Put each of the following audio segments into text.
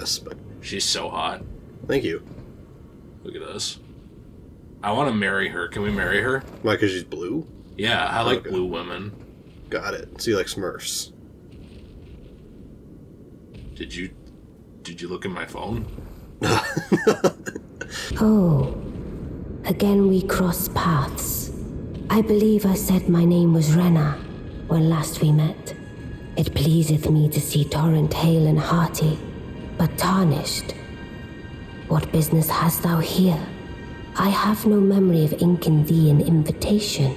this, but... She's so hot. Thank you. Look at this. I want to marry her. Can we marry her? Why, because she's blue? Yeah, I like blue women. Got it. So you like Smurfs. Did you look at my phone? Oh, again we cross paths. I believe I said my name was Renna when last we met. It pleaseth me to see Torrent hale and hearty, but tarnished. What business hast thou here? I have no memory of inking thee an invitation.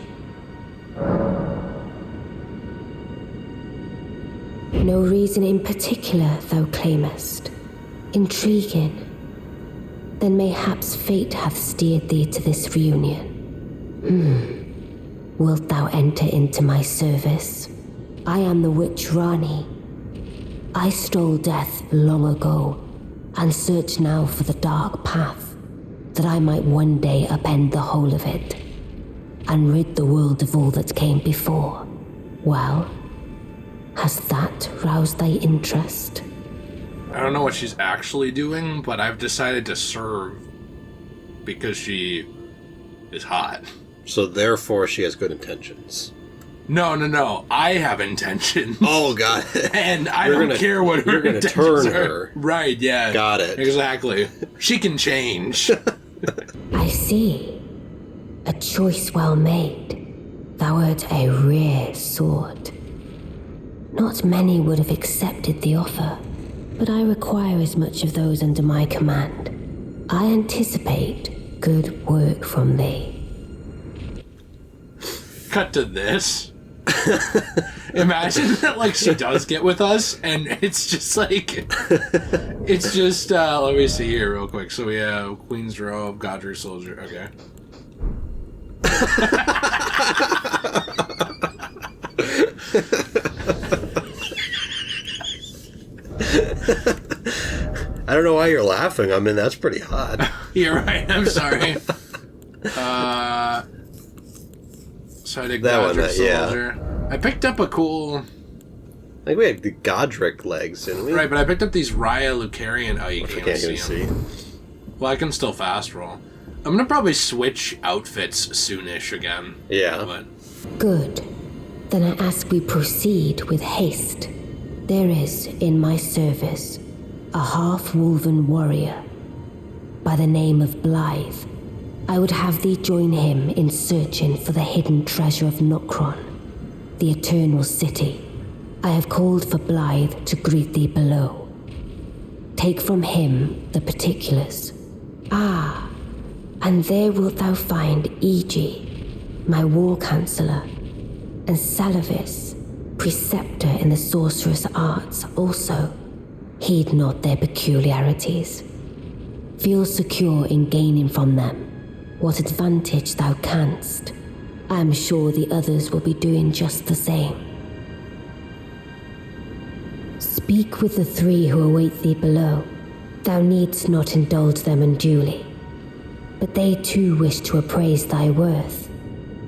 No reason in particular thou claimest. Intriguing. Then mayhaps fate hath steered thee to this reunion. Wilt thou enter into my service? I am the witch Ranni. I stole death long ago, and search now for the dark path, that I might one day upend the whole of it, and rid the world of all that came before. Well, has that roused thy interest? I don't know what she's actually doing, but I've decided to serve because she is hot. So therefore she has good intentions. No. I have intentions. Oh, got it. And I don't care what her intentions are. You're going to turn her. Right, yeah. Got it. Exactly. She can change. I see. A choice well made. Thou art a rare sword. Not many would have accepted the offer, but I require as much of those under my command. I anticipate good work from thee. Cut to this. Imagine that, like, she does get with us, and it's just like, it's just, let me see here real quick. So we have Queen's Robe, Godric Soldier, okay. I don't know why you're laughing. I mean, that's pretty hot. You're right, I'm sorry. So I did Godric Soldier. Yeah. I picked up a cool... I think we had the Godric legs, didn't we? Right, but I picked up these Raya Lucarian... Oh, you can't see them. See. Well, I can still fast roll. I'm gonna probably switch outfits soonish again. Yeah. But... Good. Then I ask we proceed with haste. There is, in my service, a half-woven warrior by the name of Blythe. I would have thee join him in searching for the hidden treasure of Nokron, the Eternal City. I have called for Blythe to greet thee below. Take from him the particulars. Ah, and there wilt thou find Iji, my war counselor, and Salavis, preceptor in the sorcerous arts also. Heed not their peculiarities. Feel secure in gaining from them what advantage thou canst. I am sure the others will be doing just the same. Speak with the three who await thee below. Thou needst not indulge them unduly, but they too wish to appraise thy worth.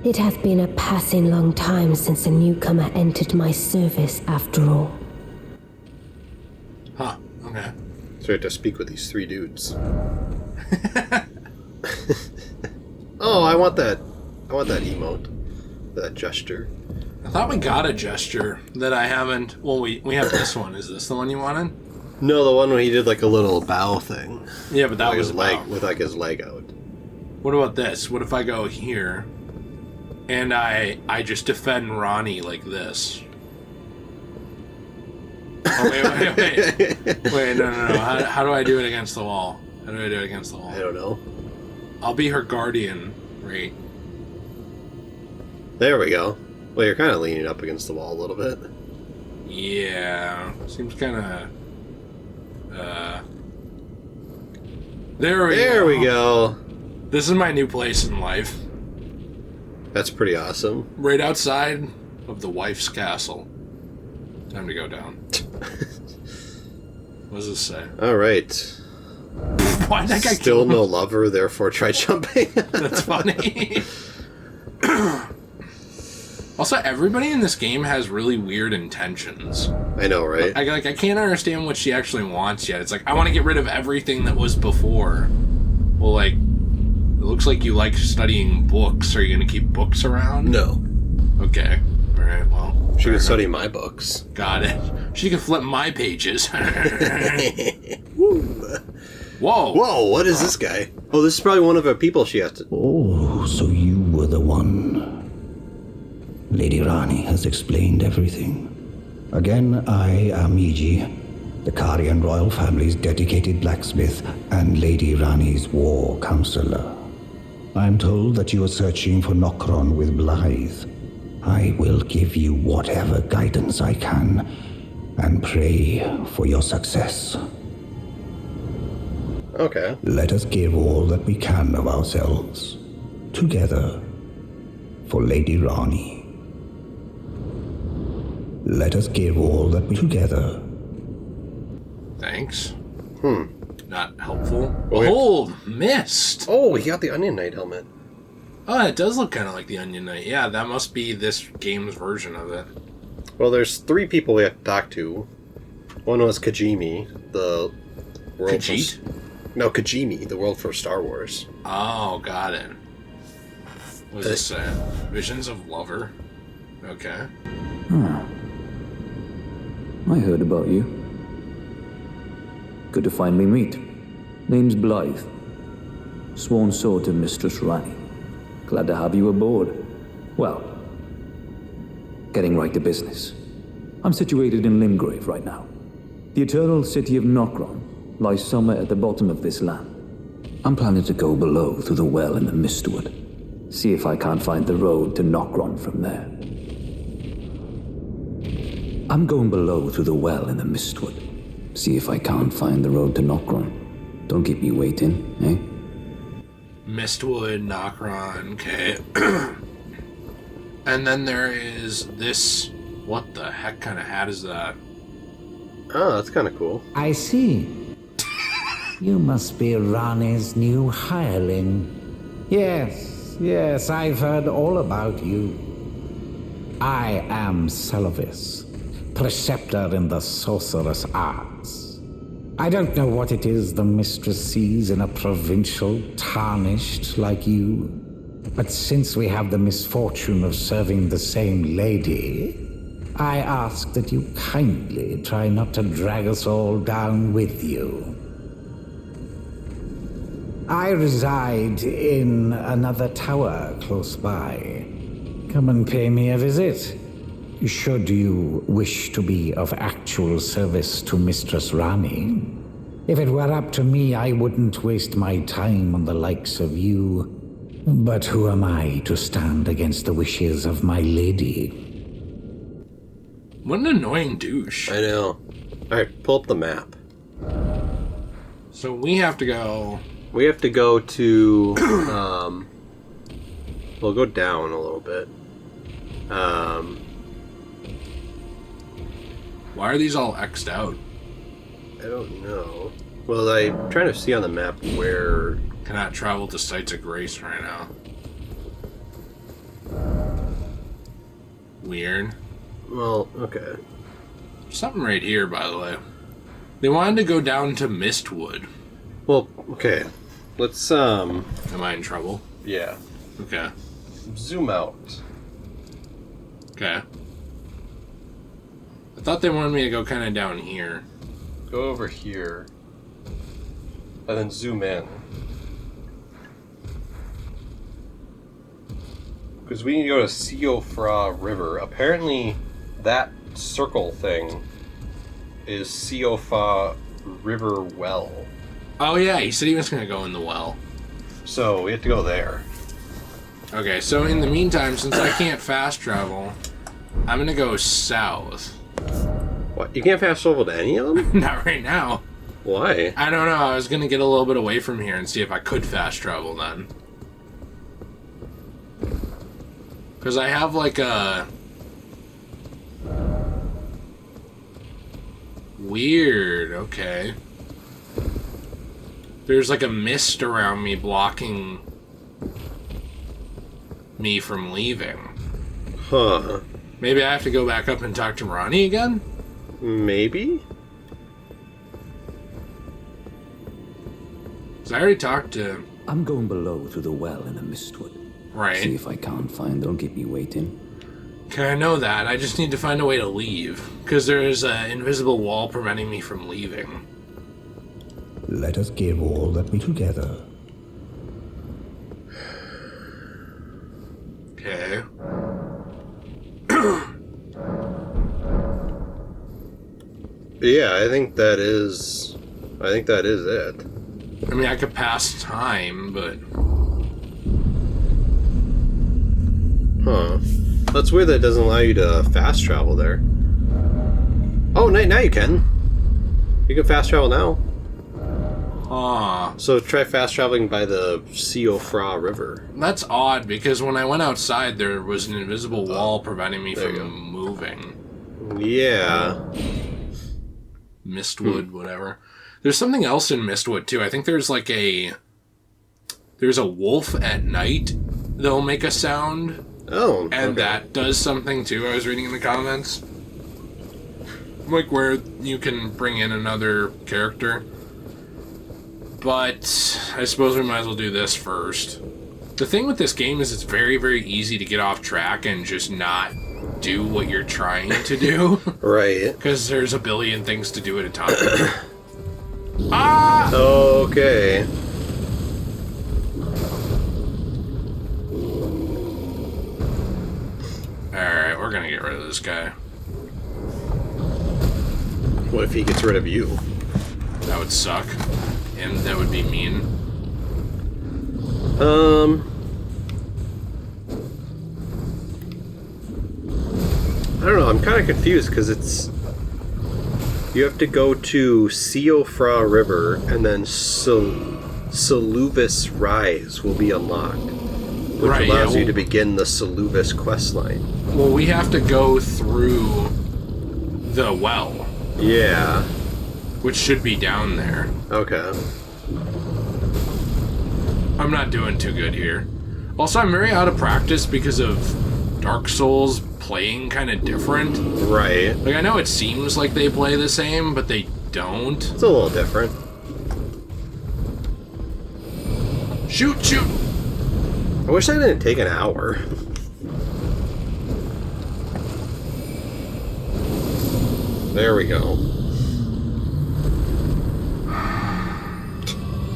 It hath been a passing long time since a newcomer entered my service, after all. Huh, okay. So we have to speak with these three dudes. Oh, I want that emote. That gesture. I thought we got a gesture that I haven't... Well, we have this one. Is this the one you wanted? No, the one where he did like a little bow thing. Yeah, but that like was his leg, with like his leg out. What about this? What if I go here and I just defend Ranni like this? Oh, wait, no. How do I do it against the wall? How do I do it against the wall? I don't know. I'll be her guardian, right? There we go. Well, you're kind of leaning up against the wall a little bit. Yeah, seems kind of... There we go. This is my new place in life. That's pretty awesome. Right outside of the wife's castle. Time to go down. What does this say? All right. Why that guy Still no lover, therefore try jumping. That's funny. Also, everybody in this game has really weird intentions. I know, right? I can't understand what she actually wants yet. It's like, I want to get rid of everything that was before. Well, like, it looks like you like studying books. Are you going to keep books around? No. Okay. All right, well. She can study my books. Got it. She can flip my pages. Woo. Whoa. Whoa, what is this guy? Oh, this is probably one of our people she has to... Oh, so you were the one. Lady Ranni has explained everything. Again, I am Iji, the Karian royal family's dedicated blacksmith and Lady Ranni's war counselor. I am told that you are searching for Nokron with Blythe. I will give you whatever guidance I can, and pray for your success. Okay. Let us give all that we can of ourselves, together, for Lady Ranni. Let us give all that we together. Thanks. Not helpful. Oh, yeah. Behold, mist. Oh, he got the Onion Knight helmet. Oh, it does look kind of like the Onion Knight. Yeah, that must be this game's version of it. Well, there's 3 people we have to talk to. One was Kajimi, the world Khajiit? No, Kajimi, the world for Star Wars. Oh, got it. What does this say? Visions of Lover. Okay. I heard about you. Good to finally meet. Name's Blythe. Sworn sword to Mistress Ranni. Glad to have you aboard. Well, getting right to business. I'm situated in Limgrave right now. The eternal city of Nokron lies somewhere at the bottom of this land. I'm planning to go below through the well in the Mistwood. See if I can't find the road to Nokron from there. I'm going below through the well in the Mistwood. See if I can't find the road to Nokron. Don't keep me waiting, eh? Mistwood, Nokron, okay. And then there is this... What the heck kind of hat is that? Oh, that's kind of cool. I see. You must be Ranni's new hireling. Yes, I've heard all about you. I am Selvis, preceptor in the sorcerous arts. I don't know what it is the mistress sees in a provincial tarnished like you, but since we have the misfortune of serving the same lady, I ask that you kindly try not to drag us all down with you. I reside in another tower close by. Come and pay me a visit, should you wish to be of actual service to Mistress Ranni. If it were up to me, I wouldn't waste my time on the likes of you. But who am I to stand against the wishes of my lady? What an annoying douche. I know. Alright, pull up the map. So we have to go... We have to go to, we'll go down a little bit. Why are these all X'd out? I don't know. Well, I'm trying to see on the map where... Cannot travel to sites of grace right now. Weird. Well, okay. Something right here, by the way. They wanted to go down to Mistwood. Well, okay. Let's, Am I in trouble? yeah. Okay. Zoom out. Okay. I thought they wanted me to go kind of down here. Go over here. And then zoom in. Because we need to go to Siofra River. Apparently, that circle thing is Siofra River Well. Oh yeah, he said he was going to go in the well. So, we have to go there. Okay, so in the meantime, since I can't fast travel, I'm going to go south. What? You can't fast travel to any of them? Not right now. Why? I don't know, I was going to get a little bit away from here and see if I could fast travel then. Because I have like a... Weird, okay. There's like a mist around me blocking me from leaving. Huh. Maybe I have to go back up and talk to Ranni again? Maybe? Because I already talked to... I'm going below through the well in the mistwood. See Right. if I can't find. Don't keep me waiting. Okay, I know that. I just need to find a way to leave. Because there's an invisible wall preventing me from leaving. Let us give all that we together. Okay. Yeah, I think that is it. I mean, I could pass time, but... Huh. That's weird that it doesn't allow you to fast travel there. Oh, now you can. You can fast travel now. Ah, So try fast traveling by the Siofra River. that's odd, because when I went outside, there was an invisible wall preventing me there you from go. moving. Yeah. Mistwood, whatever. There's something else in Mistwood, too. I think there's like there's a wolf at night that'll make a sound, Oh. and okay. that does something, too. I was reading in the comments. Like where you can bring in another character. But I suppose we might as well do this first. The thing with this game is it's very, very easy to get off track and just not do what you're trying to do. Right. Because there's a billion things to do at a time. Ah! Okay. Alright, we're gonna get rid of this guy. What if he gets rid of you? That would suck. And that would be mean. I don't know. I'm kind of confused because you have to go to Siofra River and then Saluvis Rise will be unlocked, which Right, allows yeah, you to begin the Saluvis questline. Well, we have to go through the well, Yeah. which should be down there. Okay. I'm not doing too good here. Also, I'm very out of practice because of Dark Souls playing kind of different. Right. Like, I know it seems like they play the same, but they don't. It's a little different. Shoot, shoot! I wish that didn't take an hour. There we go.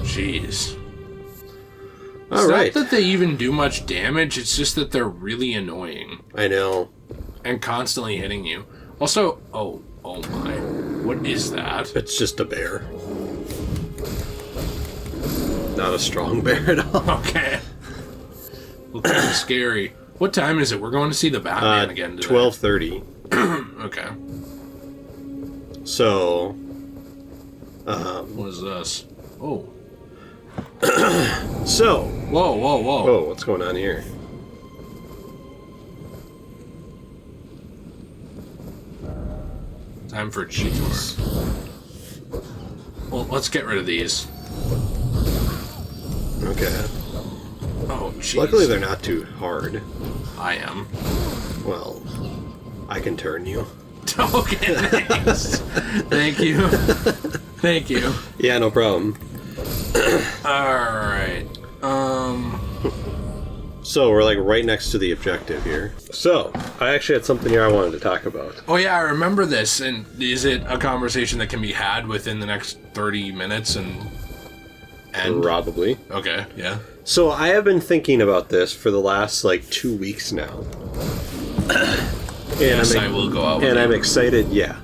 Jeez. All It's right. not that they even do much damage, it's just that they're really annoying. I know. And constantly hitting you. Also, oh my. What is that? It's just a bear. Not a strong bear at all. Okay. Looks kind of scary. What time is it? We're going to see the Batman again today. 12:30. Okay. So, What is this? Oh. so. Whoa, whoa, whoa. Oh, what's going on here? Time for a cheat tour. Well, let's get rid of these. Okay. Oh, jeez. Luckily, they're not too hard. I am. Well, I can turn you. Okay, thanks. Thank you. Thank you. Yeah, no problem. Alright. So, we're like right next to the objective here. So, I actually had something here I wanted to talk about. Oh yeah, I remember this. And is it a conversation that can be had within the next 30 minutes and end? Probably. Okay, yeah. So, I have been thinking about this for the last like 2 weeks now. Yes, I will go out with And you. I'm excited, yeah.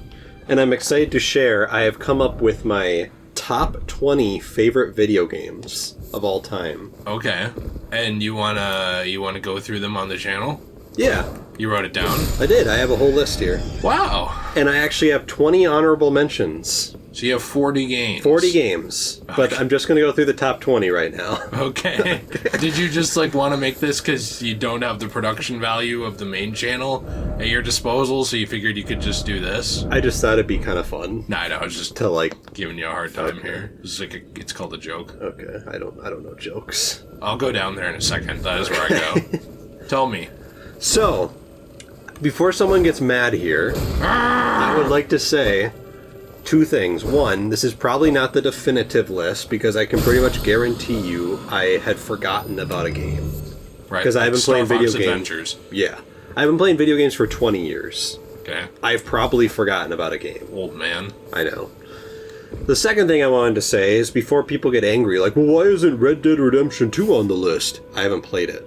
And I'm excited to share, I have come up with my top 20 favorite video games of all time. Okay. And you wanna go through them on the channel? Yeah, You wrote it down? I did. I have a whole list here. Wow. And I actually have 20 honorable mentions. So you have 40 games. 40 games. But I'm just going to go through the top 20 right now. Okay. Did you just want to make this because you don't have the production value of the main channel at your disposal, so you figured you could just do this? I just thought it'd be kind of fun Nah, no, I was just to giving you a hard time here. It's it's called a joke. Okay, I don't know jokes. I'll go down there in a second. That is where I go. Tell me. So, before someone gets mad here, I would like to say 2 things. One, this is probably not the definitive list because I can pretty much guarantee you I had forgotten about a game. Right. Because I haven't played video games. Adventures. Yeah. I haven't played video games for 20 years. Okay. I've probably forgotten about a game. Old man. I know. The second thing I wanted to say is before people get angry, like, well, why isn't Red Dead Redemption 2 on the list? I haven't played it.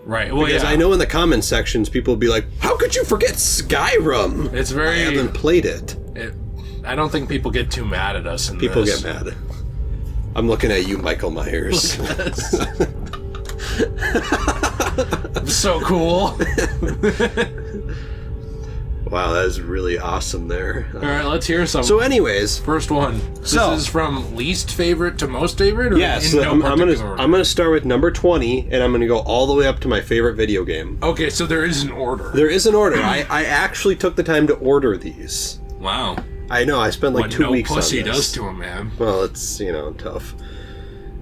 Right. Well, because I know in the comment sections people will be like, how could you forget Skyrim? It's very... I haven't played it. I don't think people get too mad at us in People this. get mad. I'm looking at you, Michael Myers. So cool. Wow, that is really awesome there. All right, let's hear some. So anyways. First one. This is from least favorite to most favorite? Or yes, in no I'm particular order? gonna start with number 20, and I'm gonna go all the way up to my favorite video game. Okay, so there is an order. There is an order. I actually took the time to order these. Wow. I know, I spent like what 2 weeks on this. What no pussy does to him, man. Well, it's, tough.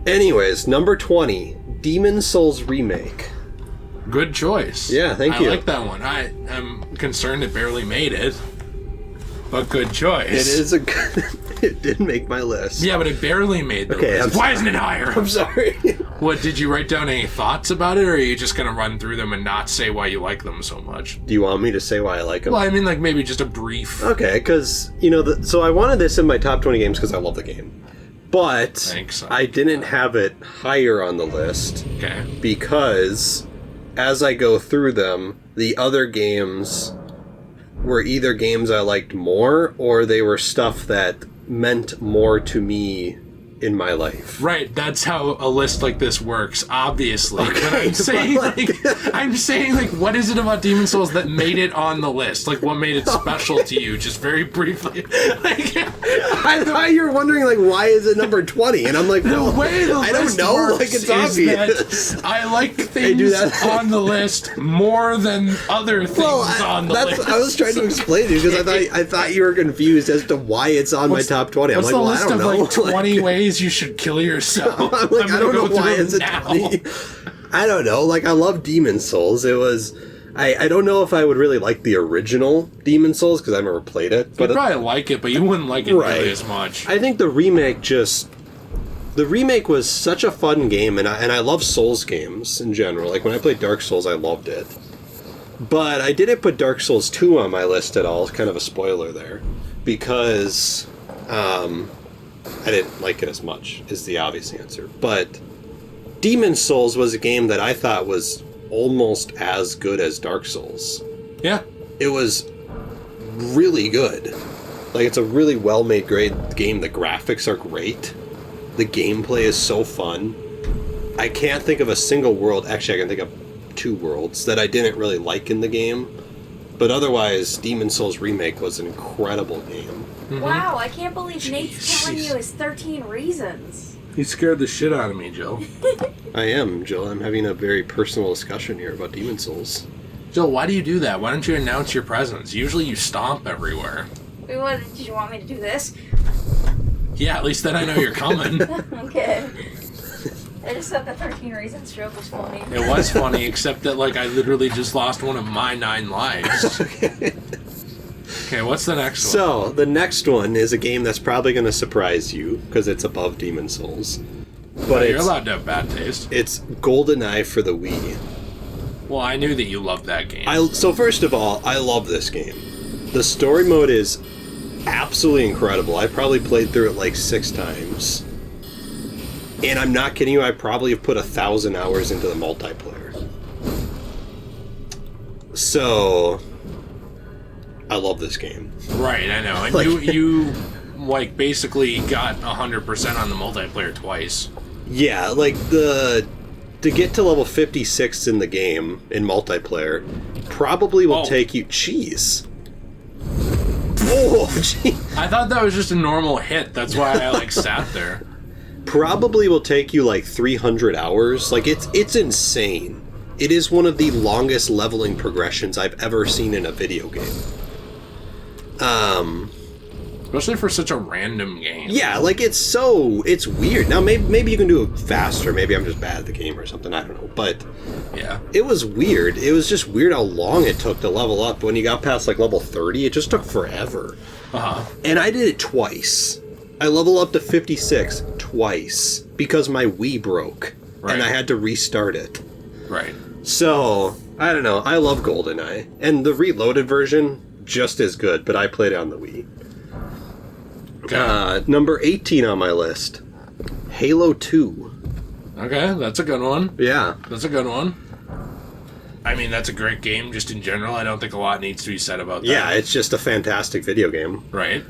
Anyways, number 20, Demon Souls Remake. Good choice. Yeah, thank you. I like that one. I'm concerned it barely made it, but good choice. It is a good... It did make my list. Yeah, but it barely made the list. Why isn't it higher? I'm sorry. What, did you write down any thoughts about it, or are you just going to run through them and not say why you like them so much? Do you want me to say why I like them? Well, I mean, like, maybe just a brief... Okay, because, so I wanted this in my top 20 games because I love the game. But Thanks. I didn't have it higher on the list. Okay. Because as I go through them, the other games were either games I liked more or they were stuff that meant more to me in my life. Right, that's how a list like this works, obviously. Okay, but I'm saying like what is it about Demon Souls that made it on the list? Like what made it special to you, just very briefly. I thought you were wondering like why is it number 20? And I'm like, well, the way the I don't list know, works like it's is obvious. that I like things on the list more than other things on the list. I was trying to explain it because I thought you were confused as to why it's on my top 20. I'm like, well, I don't know. Like 20 ways you should kill yourself. I'm like, I don't know why is it 20. I don't know. Like, I love Demon Souls. It was... I don't know if I would really like the original Demon Souls because I've never played it. But you'd probably like it, but you wouldn't like it really as much. I think the remake just... The remake was such a fun game, and I love Souls games in general. Like, when I played Dark Souls, I loved it. But I didn't put Dark Souls 2 on my list at all. It's kind of a spoiler there. Because... I didn't like it as much, is the obvious answer. But Demon Souls was a game that I thought was almost as good as Dark Souls. Yeah. It was really good. Like, it's a really well-made, great game. The graphics are great. The gameplay is so fun. I can't think of a single world... Actually, I can think of 2 worlds that I didn't really like in the game. But otherwise, Demon Souls Remake was an incredible game. Mm-hmm. Wow, I can't believe Nate's telling you his 13 reasons. He scared the shit out of me, Jill. I am, Jill. I'm having a very personal discussion here about Demon Souls. Jill, why do you do that? Why don't you announce your presence? Usually you stomp everywhere. Wait, what? Did you want me to do this? Yeah, at least then I know you're coming. Okay. I just thought the 13 reasons joke was funny. It was funny, except that, like, I literally just lost one of my 9 lives. Okay, what's the next one? So, the next one is a game that's probably going to surprise you, because it's above Demon Souls. But you're allowed to have bad taste. It's GoldenEye for the Wii. Well, I knew that you loved that game. So first of all, I love this game. The story mode is absolutely incredible. I probably played through it like 6 times. And I'm not kidding you, I probably have put 1,000 hours into the multiplayer. So... I love this game. Right, I know. And you like, basically got 100% on the multiplayer twice. Yeah, like, to get to level 56 in the game, in multiplayer, probably will take you... Jeez. Oh, gee. I thought that was just a normal hit. That's why I, like, sat there. Probably will take you, like, 300 hours. Like, it's insane. It is one of the longest leveling progressions I've ever seen in a video game. Especially for such a random game. Yeah, like it's weird. Now maybe you can do it faster. Maybe I'm just bad at the game or something. I don't know. But yeah, it was weird. It was just weird how long it took to level up. When you got past like level 30, it just took forever. And I did it twice. I leveled up to 56 twice because my Wii broke and I had to restart it. Right. So I don't know. I love GoldenEye, and the reloaded version just as good. But I played it on the Wii. Okay. Number 18 on my list, Halo 2. Okay, that's a good one. Yeah. That's a good one. I mean, that's a great game just in general. I don't think a lot needs to be said about that. Yeah, it's just a fantastic video game. Right.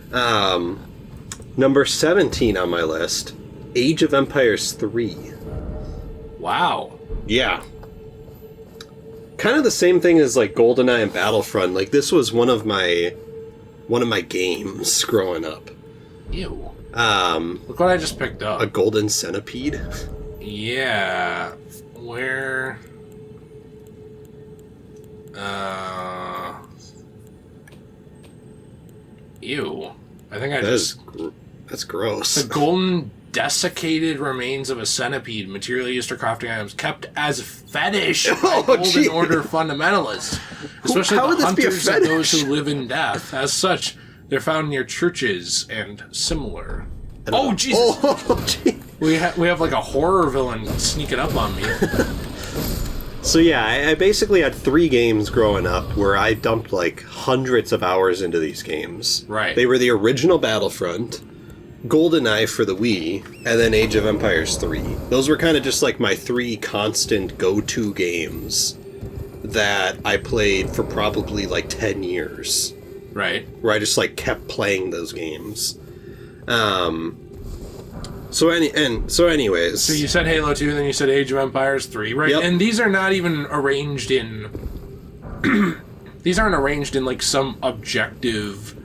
Number 17 on my list, Age of Empires 3. Wow. Yeah. Kind of the same thing as like GoldenEye and Battlefront. Like this was one of my games growing up. Ew. Look what I just picked up. A golden centipede. Yeah. Where? Ew. I think That's gross. The golden desiccated remains of a centipede, material used for crafting items, kept as fetish by Golden Order fundamentalists, especially How would the this be a hunters and those fetish? who live in death. As such, they're found near churches and similar. Oh, Jesus! Oh, gee. We have like a horror villain sneaking up on me. So yeah, I basically had 3 games growing up where I dumped like hundreds of hours into these games. Right. They were the original Battlefront, GoldenEye for the Wii, and then Age of Empires 3. Those were kind of just like my 3 constant go-to games that I played for probably like 10 years. Right. Where I just like kept playing those games. So anyways. So you said Halo 2, then you said Age of Empires 3, right? Yep. And these are not even arranged in... these aren't arranged in, like, some objective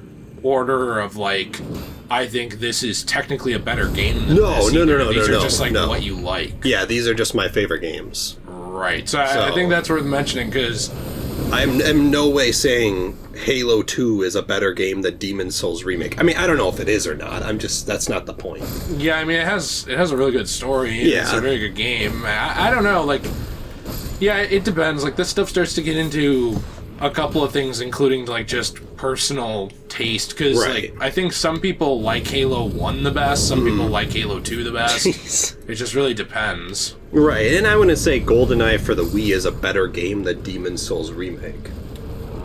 order of, like, I think this is technically a better game than No, this. no, either. no, no, These no, are no, just, like, no. what you like. Yeah, these are just my favorite games. Right. So I think that's worth mentioning, because... I'm in no way saying Halo 2 is a better game than Demon's Souls Remake. I mean, I don't know if it is or not. That's not the point. Yeah, I mean, it has a really good story. And Yeah. It's a very good game. I don't know, like... Yeah, it depends. Like, this stuff starts to get into a couple of things, including, like, just personal taste. Because, Right. like, I think some people like Halo 1 the best, some people like Halo 2 the best. Jeez. It just really depends. Right, and I wouldn't say GoldenEye for the Wii is a better game than Demon's Souls Remake.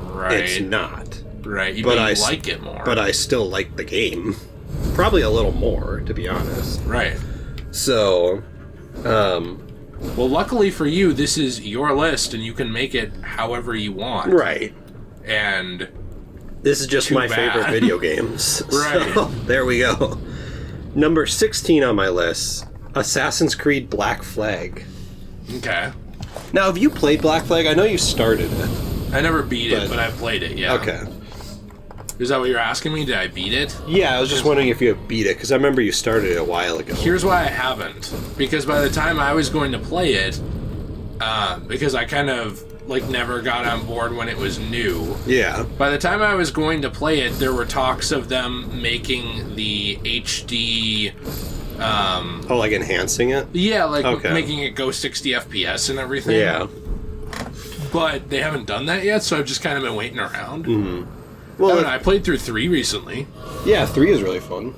Right. It's not. Right, But but I you s- like it more. But I still like the game. Probably a little more, to be honest. Right. So, Well, luckily for you, this is your list, and you can make it however you want. right. And... This is just Too my bad. favorite video games. Right. So, there we go. Number 16 on my list, Assassin's Creed Black Flag. Okay. Now, have you played Black Flag? I know you started it. I never beat it, but I played it, yeah. Okay. Is that what you're asking me? Did I beat it? Yeah, I was just wondering if you had beat it, because I remember you started it a while ago. Here's why I haven't. Because by the time I was going to play it, because I kind of, like, never got on board when it was new. Yeah. By the time I was going to play it, there were talks of them making the HD... Oh, like enhancing it? yeah, like Okay. making it go 60 FPS and everything. Yeah. But they haven't done that yet, so I've just kind of been waiting around. Well, I don't know, I played through 3 recently. yeah, 3 is really fun.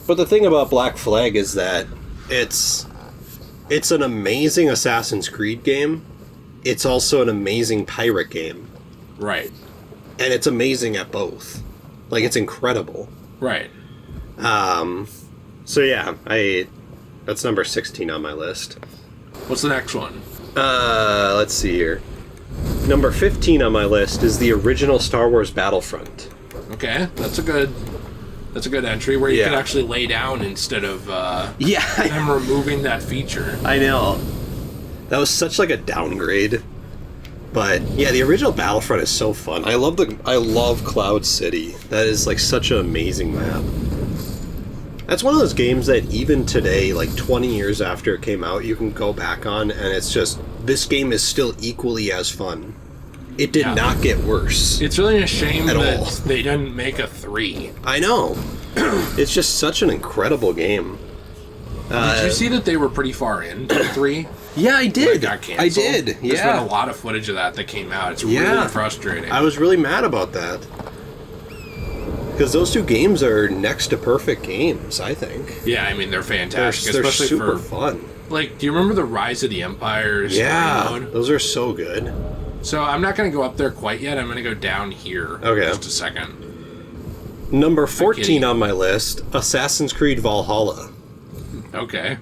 But the thing about Black Flag is that it's an amazing Assassin's Creed game. It's also an amazing pirate game. Right. And it's amazing at both. Like, it's incredible. Right. So yeah, that's number 16 on my list. What's the next one? Let's see here. Number 15 on my list is the original Star Wars Battlefront. Okay, that's a good entry where you Yeah. can actually lay down instead of Yeah, them removing that feature. I know. That was such like a downgrade. But yeah, the original Battlefront is so fun. I love Cloud City. That is like such an amazing map. That's one of those games that even today, like 20 years after it came out, you can go back on and it's just, this game is still equally as fun. It did not get worse. It's really a shame At that all. they didn't make a 3. I know. It's just such an incredible game. Did you see that they were pretty far into 3? Yeah, I When it did. got canceled? I did. There's been Yeah. a lot of footage of that came out. It's Yeah. really frustrating. I was really mad about that. Because those two games are next to perfect games, I think. Yeah, I mean, they're fantastic, They're especially super for fun. like. Do you remember the Rise of the Empire story Yeah, mode? those are so good. So I'm not going to go up there quite yet. I'm going to go down here. Okay. Just a second. Number 14 kidding. on my list, Assassin's Creed Valhalla. Okay.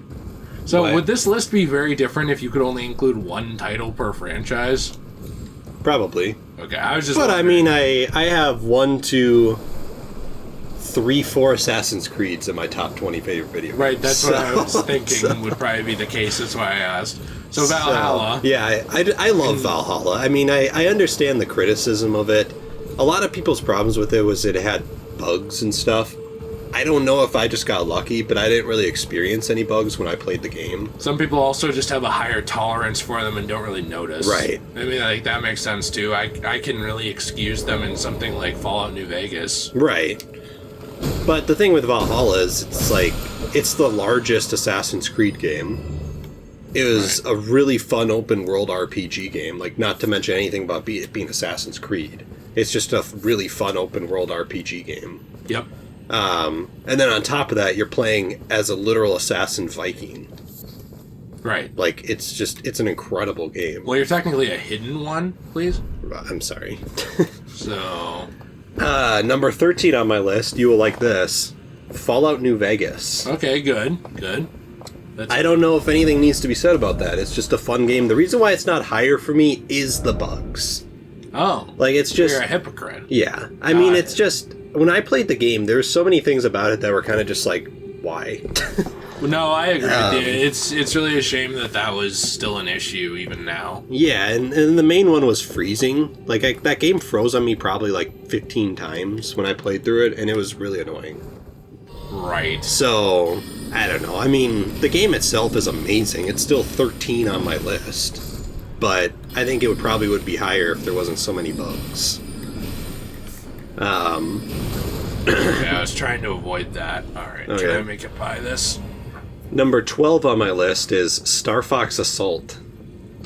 So What? would this list be very different if you could only include one title per franchise? Probably. Okay, I was just. But I wondering. mean, I have 1, 2, 3, 4 Assassin's Creeds in my top 20 favorite video games. Right, that's what I was So- thinking would probably be the case. That's why I asked. So Valhalla. Yeah, I love Valhalla. I mean, I understand the criticism of it. A lot of people's problems with it was it had bugs and stuff. I don't know if I just got lucky, but I didn't really experience any bugs when I played the game. Some people also just have a higher tolerance for them and don't really notice. Right. I mean, like, that makes sense too. I can really excuse them in something like Fallout New Vegas. Right. But the thing with Valhalla is it's the largest Assassin's Creed game. It was a really fun open world RPG game, like not to mention anything about it being Assassin's Creed. It's just a really fun open world RPG game. Yep. And then on top of that, you're playing as a literal assassin Viking. Right. Like, it's an incredible game. Well, you're technically a hidden one, please. I'm sorry. So, Number 13 on my list, you will like this. Fallout New Vegas. okay, good. That's, I don't know if anything needs to be said about that. It's just a fun game. The reason why it's not higher for me is the bugs. oh, Like, it's just... you're a hypocrite. Yeah. I mean, Got it's it. just... When I played the game, there's so many things about it that were kind of just like, why? No, I agree with you. It's really a shame that was still an issue even now. Yeah, and the main one was freezing. Like, that game froze on me probably like 15 times when I played through it, and it was really annoying. Right. So, I don't know. I mean, the game itself is amazing. It's still 13 on my list. But I think it would be higher if there wasn't so many bugs. Okay, I was trying to avoid that. Alright, Okay. can I make it by this? Number 12 on my list is Star Fox Assault.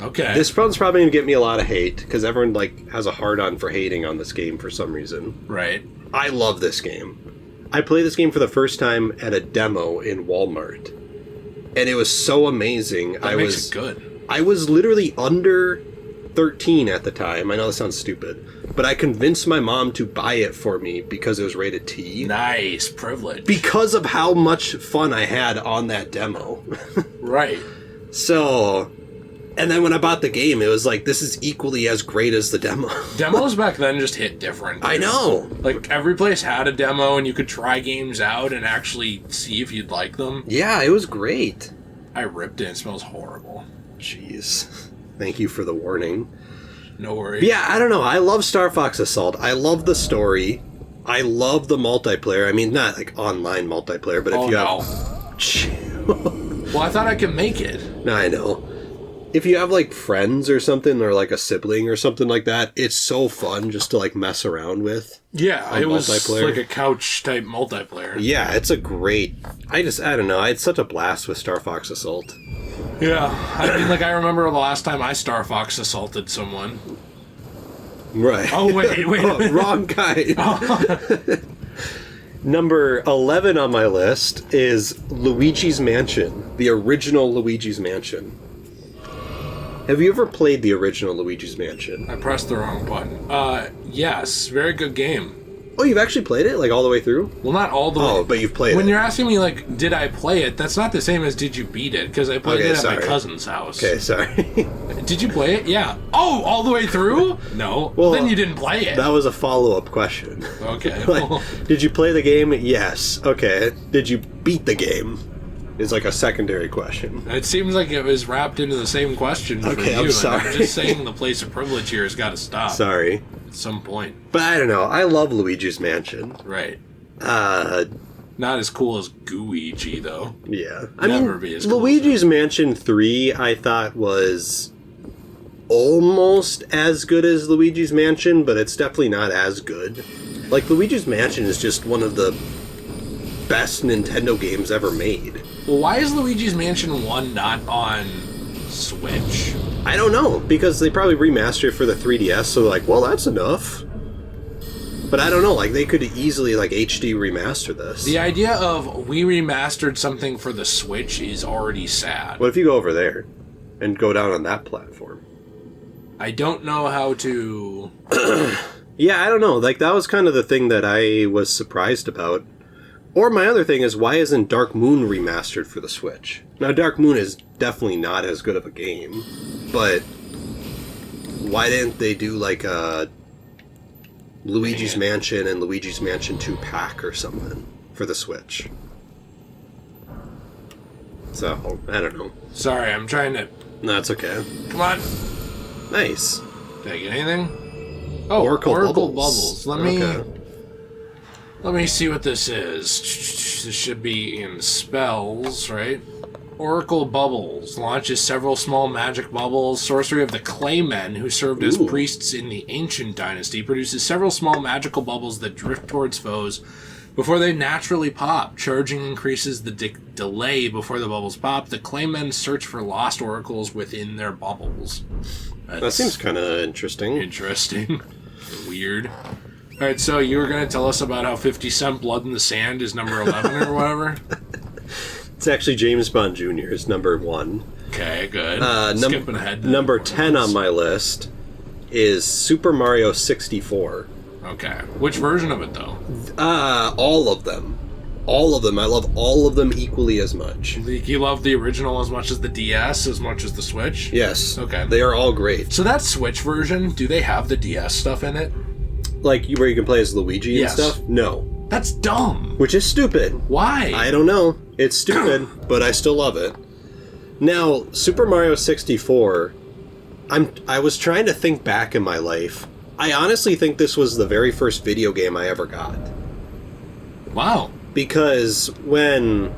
Okay. This one's probably going to get me a lot of hate, because everyone, like, has a hard-on for hating on this game for some reason. Right. I love this game. I played this game for the first time at a demo in Walmart. And it was so amazing. That makes it good. I was literally under 13 at the time. I know that sounds stupid. But I convinced my mom to buy it for me because it was rated T. Nice. Privilege. Because of how much fun I had on that demo. Right. So... And then when I bought the game, it was like, this is equally as great as the demo. Demos back then just hit different. I know. Like, every place had a demo and you could try games out and actually see if you'd like them. Yeah, it was great. I ripped it. It smells horrible. Jeez. Thank you for the warning. No worries. But yeah, I don't know. I love Star Fox Assault. I love the story. I love the multiplayer. I mean, not like online multiplayer, but if you have... Well, I thought I could make it. No, I know. If you have like friends or something, or like a sibling or something like that, it's so fun just to like mess around with. Yeah, it was multiplayer. like a couch type multiplayer. Yeah, it's a great... I don't know. I had such a blast with Star Fox Assault. Yeah, I mean, like, I remember the last time I Star Fox assaulted someone. Right. Oh, wait. Oh, wrong guy. Number 11 on my list is Luigi's Mansion, the original Luigi's Mansion. Have you ever played the original Luigi's Mansion? I pressed the wrong button. Yes, very good game. Oh, you've actually played it? Like, all the way through? Well, not all the way. Oh, but you've played When it. you're asking me, like, did I play it, that's not the same as did you beat it, because I played Okay, it at sorry. my cousin's house. Okay, sorry. Did you play it? Yeah. Oh, all the way through? No. Well, then you didn't play it. That was a follow-up question. Okay. Like, well, did you play the game? Yes. Okay. Did you beat the game? Is like a secondary question. it seems like it was wrapped into the same question for Okay, you. I'm and sorry. I'm just saying the place of privilege here has got to stop Sorry. at some point. But I don't know. I love Luigi's Mansion. Right. Uh, Not as cool as Gooigi, though. yeah. Never be as cool as Luigi's Mansion 3, I thought was almost as good as Luigi's Mansion, but it's definitely not as good. Like, Luigi's Mansion is just one of the best Nintendo games ever made. Well, why is Luigi's Mansion 1 not on Switch? I don't know, because they probably remastered it for the 3DS, so they're like, well, that's enough. But I don't know, like, they could easily, like, HD remaster this. The idea of we remastered something for the Switch is already sad. What if you go over there and go down on that platform? I don't know how to... Yeah, I don't know. Like, that was kind of the thing that I was surprised about. Or my other thing is, why isn't Dark Moon remastered for the Switch? Now, Dark Moon is definitely not as good of a game, but why didn't they do, like, a Luigi's Mansion and Luigi's Mansion 2 pack or something for the Switch? So, I don't know. Sorry, I'm trying to... No, that's okay. Come on. Nice. Did I get anything? Oh, Oracle Bubbles. Let me see what this is. This should be in spells, right? Oracle Bubbles launches several small magic bubbles. Sorcery of the Claymen, who served as priests in the Ancient Dynasty, produces several small magical bubbles that drift towards foes before they naturally pop. Charging increases the delay before the bubbles pop. The Claymen search for lost oracles within their bubbles. That seems kind of interesting. Interesting. Weird. Alright, so you were going to tell us about how 50 Cent Blood in the Sand is number 11 or whatever? It's actually James Bond Jr. is number 1. Okay, good. Skipping ahead. Number 10 on my list is Super Mario 64. Okay. Which version of it, though? All of them. All of them. I love all of them equally as much. You love the original as much as the DS, as much as the Switch? Yes. Okay. They are all great. So that Switch version, do they have the DS stuff in it? Like, where you can play as Luigi and stuff? No. That's dumb. Which is stupid. Why? I don't know. It's stupid, but I still love it. Now, Super Mario 64, I was trying to think back in my life. I honestly think this was the very first video game I ever got. Wow. Because when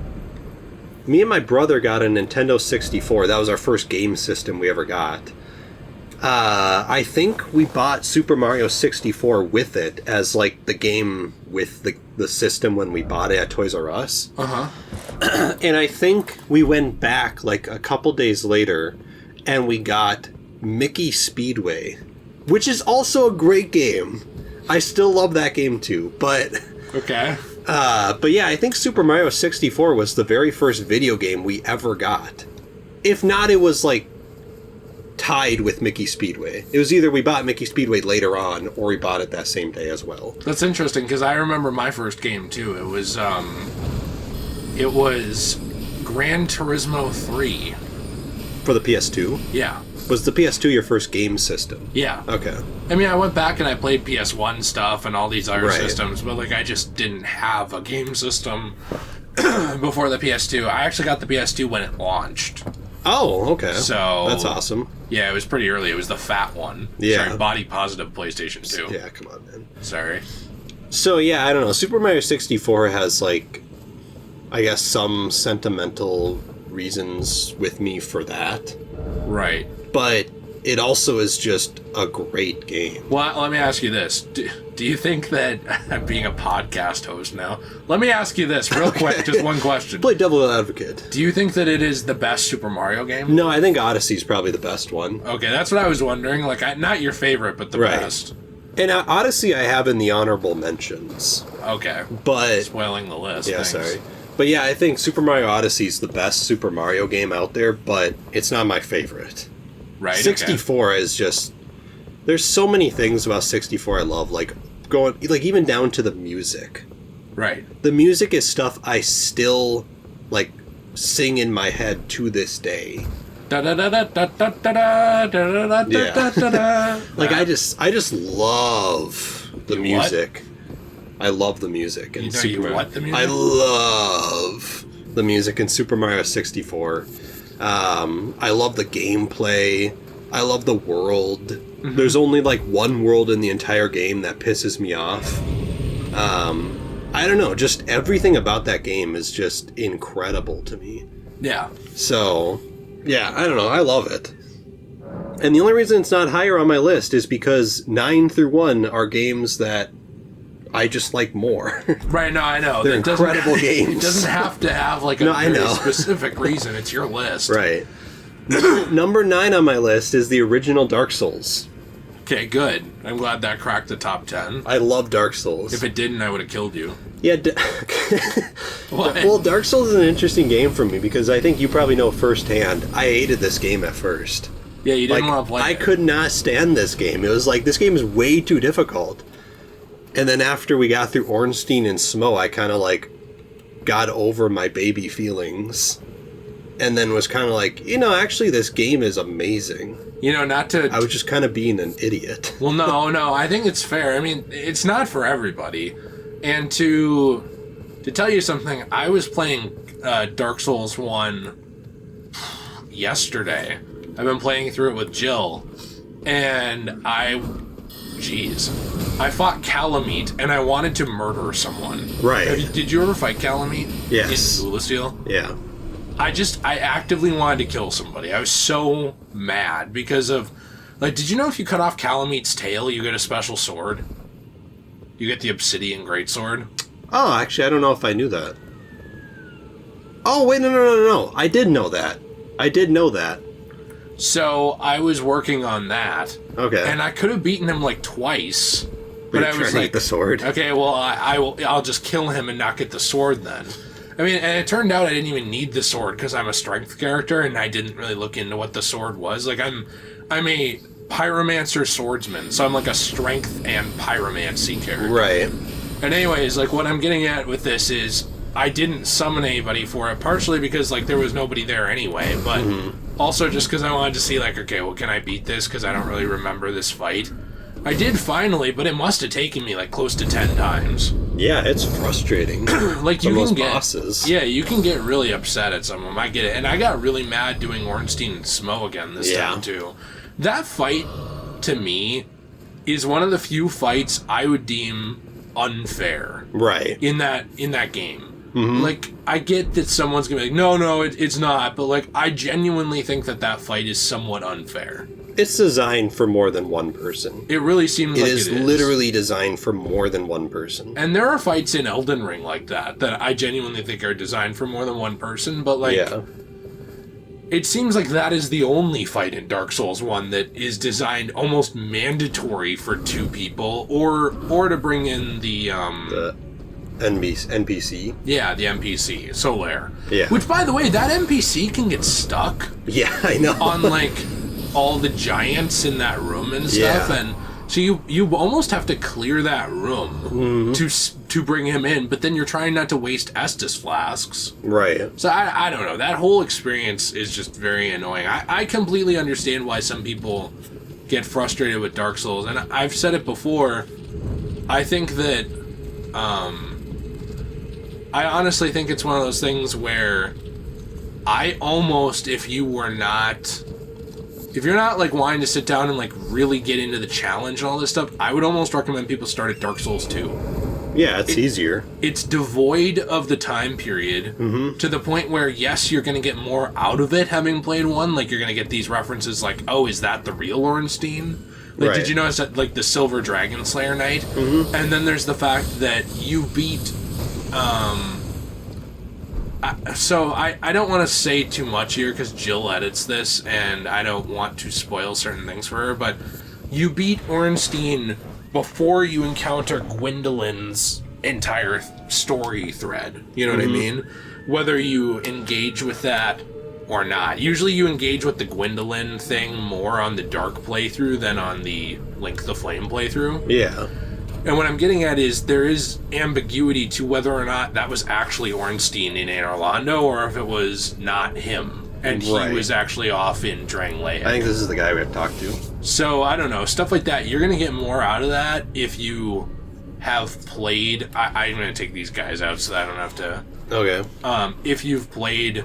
me and my brother got a Nintendo 64, that was our first game system we ever got. I think we bought Super Mario 64 with it as, like, the game with the system when we bought it at Toys R Us. Uh-huh. And I think we went back, like, a couple days later, and we got Mickey Speedway, which is also a great game. I still love that game, too, but... Okay. But yeah, I think Super Mario 64 was the very first video game we ever got. If not, it was, like, tied with Mickey Speedway. It was either we bought Mickey Speedway later on, or we bought it that same day as well. That's interesting, because I remember my first game, too. It was Gran Turismo 3. For the PS2? Yeah. Was the PS2 your first game system? Yeah. Okay. I mean, I went back and I played PS1 stuff and all these other Right. systems, but, like, I just didn't have a game system before the PS2. I actually got the PS2 when it launched. Oh, okay. So... That's awesome. Yeah, it was pretty early. It was the fat one. Yeah. Sorry, body positive PlayStation 2. Yeah, come on, man. Sorry. So, yeah, I don't know. Super Mario 64 has, like, I guess some sentimental reasons with me for that. Right. But it also is just a great game. Well, let me ask you this. Do you think that... I'm being a podcast host now. Let me ask you this real quick. Just one question. Play Devil Advocate. Do you think that it is the best Super Mario game? No, I think Odyssey's probably the best one. Okay, that's what I was wondering. Like, not your favorite, but the Right. best. And Odyssey I have in the honorable mentions. Okay. But... Spoiling the list. Yeah, Thanks. sorry. But yeah, I think Super Mario Odyssey's the best Super Mario game out there, but it's not my favorite. Right, 64 is just... There's so many things about 64 I love, like even down to the music. Right. The music is stuff I still, like, sing in my head to this day. Da da da da da da da da da da da. Like, I just love the You music. I love the music. You know you what the music? I love the music in Super Mario 64. I love the gameplay. I love the world. Mm-hmm. There's only, like, one world in the entire game that pisses me off. I don't know, just everything about that game is just incredible to me. Yeah. So, yeah, I don't know, I love it. And the only reason it's not higher on my list is because 9 through 1 are games that I just like more. Right, no, I know. They're incredible games. It doesn't have to have like a very specific reason. It's your list. Right. Number 9 on my list is the original Dark Souls. Okay, good. I'm glad that cracked the top 10. I love Dark Souls. If it didn't, I would have killed you. Yeah. What? Well, Dark Souls is an interesting game for me because I think you probably know firsthand. I hated this game at first. Yeah, you didn't want to play it. I could not stand this game. It was like, this game is way too difficult. And then after we got through Ornstein and Smo, I kind of like got over my baby feelings. And then was kind of like, actually this game is amazing. Not to... I was just kind of being an idiot. Well, no, I think it's fair. I mean, it's not for everybody. And to tell you something, I was playing Dark Souls 1 yesterday. I've been playing through it with Jill. And I fought Calamite, and I wanted to murder someone. Right. Did you ever fight Calamite? Yes. In Zulasteel? Yeah. I actively wanted to kill somebody. I was so mad because of... Like, did you know if you cut off Calamite's tail, you get a special sword? You get the Obsidian Greatsword? Oh, actually, I don't know if I knew that. Oh, wait, no. I did know that. So, I was working on that. Okay. And I could have beaten him, like, twice. But I was like, the sword. Okay, well, I'll just kill him and not get the sword then. I mean, and it turned out I didn't even need the sword because I'm a strength character and I didn't really look into what the sword was. Like, I'm a pyromancer swordsman, so I'm like a strength and pyromancy character. Right. And anyways, like, what I'm getting at with this is I didn't summon anybody for it, partially because, like, there was nobody there anyway, but also just because I wanted to see, like, okay, well, can I beat this? Because I don't really remember this fight. I did finally, but it must have taken me, like, close to 10 times. Yeah, it's frustrating. Like, you can get bosses. Yeah, you can get really upset at some of them. I get it. And I got really mad doing Ornstein and Smo again this time, too. That fight, to me, is one of the few fights I would deem unfair. Right. In that game. Mm-hmm. Like, I get that someone's gonna be like, no, it's not, but, like, I genuinely think that fight is somewhat unfair. It's designed for more than one person. It really seems like it is. It is literally designed for more than one person. And there are fights in Elden Ring like that I genuinely think are designed for more than one person, but, like, it seems like that is the only fight in Dark Souls 1 that is designed almost mandatory for 2 people, or to bring in the NPC. Yeah, the NPC, Solaire. Yeah. Which, by the way, that NPC can get stuck. Yeah, I know. On, like, all the giants in that room and stuff, and so you almost have to clear that room to bring him in, but then you're trying not to waste Estus flasks. Right. So I don't know. That whole experience is just very annoying. I completely understand why some people get frustrated with Dark Souls, and I've said it before. I think that I honestly think it's one of those things where I almost, if you're not, like, wanting to sit down and, like, really get into the challenge and all this stuff, I would almost recommend people start at Dark Souls 2. Yeah, it's easier. It's devoid of the time period to the point where, yes, you're going to get more out of it having played 1. Like, you're going to get these references like, oh, is that the real Ornstein? Like, did you notice that, like, the Silver Dragon Slayer Knight? And then there's the fact that you beat... So I don't want to say too much here because Jill edits this and I don't want to spoil certain things for her, but you beat Ornstein before you encounter Gwendolyn's entire story thread. You know what I mean? Whether you engage with that or not. Usually you engage with the Gwendolyn thing more on the Dark playthrough than on the Link the Flame playthrough. Yeah. And what I'm getting at is there is ambiguity to whether or not that was actually Ornstein in Anor Londo or if it was not him and he was actually off in Drangleic. I think this is the guy we have to talk to. So, I don't know. Stuff like that. You're going to get more out of that if you have played... I'm going to take these guys out so that I don't have to... Okay. If you've played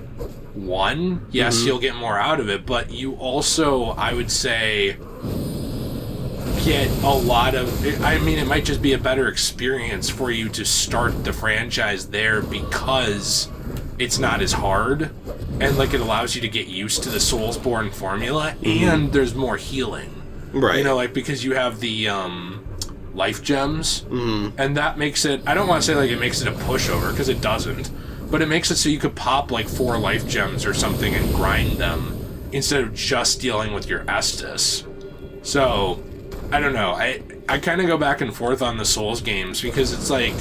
1, yes, you'll get more out of it, but you also, I would say... get a lot of... I mean, it might just be a better experience for you to start the franchise there because it's not as hard and like it allows you to get used to the Soulsborne formula, and there's more healing. Right. You know, like because you have the life gems, and that makes it. I don't want to say like it makes it a pushover because it doesn't, but it makes it so you could pop like 4 life gems or something and grind them instead of just dealing with your Estus. So, I don't know. I kind of go back and forth on the Souls games because it's like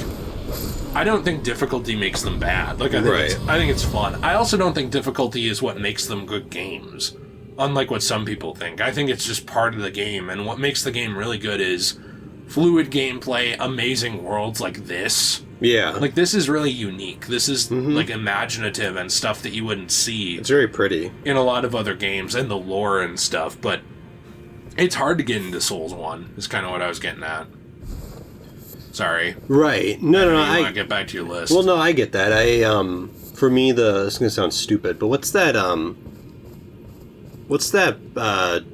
I don't think difficulty makes them bad. Like I think it's fun. I also don't think difficulty is what makes them good games. Unlike what some people think. I think it's just part of the game, and what makes the game really good is fluid gameplay, amazing worlds like this. Yeah. Like, this is really unique. This is, like, imaginative and stuff that you wouldn't see. It's very pretty. In a lot of other games, and the lore and stuff, but it's hard to get into Souls 1, is kind of what I was getting at. Sorry. Right. No, You want to get back to your list. Well, no, I get that. For me, this is going to sound stupid, but what's that,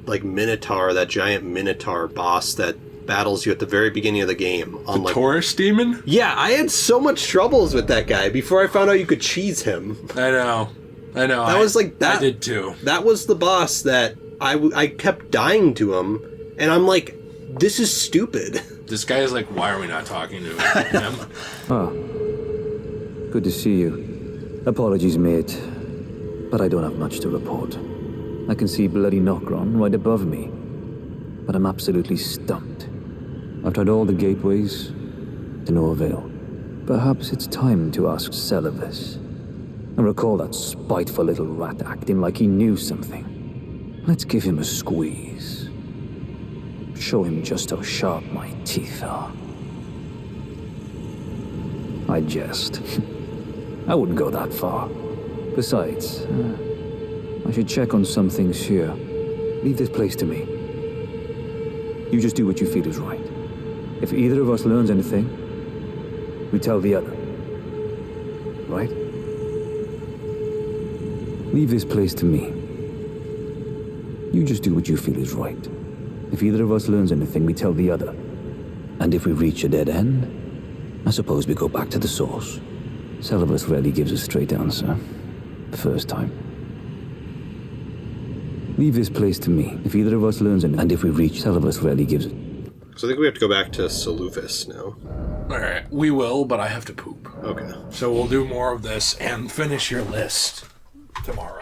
like, Minotaur, that giant Minotaur boss that battles you at the very beginning of the game? The Taurus Demon? Yeah, I had so much troubles with that guy before I found out you could cheese him. I know. That was like that. I did too. That was the boss that I kept dying to him, and I'm like, this is stupid. This guy is like, why are we not talking to him? Ah, good to see you. Apologies, mate, but I don't have much to report. I can see bloody Nokron right above me, but I'm absolutely stumped. I've tried all the gateways, to no avail. Perhaps it's time to ask Celevis. I recall that spiteful little rat acting like he knew something. Let's give him a squeeze. Show him just how sharp my teeth are. I jest. I wouldn't go that far. Besides, I should check on some things here. Leave this place to me. You just do what you feel is right. If either of us learns anything, we tell the other. Right? Leave this place to me. You just do what you feel is right. If either of us learns anything, we tell the other. And if we reach a dead end, I suppose we go back to the source. Celevis rarely gives a straight answer. The first time. Leave this place to me. If either of us learns anything, and if we reach, Celevis rarely gives it. So I think we have to go back to Selufis now. Alright, we will, but I have to poop. Okay. So we'll do more of this and finish your list tomorrow.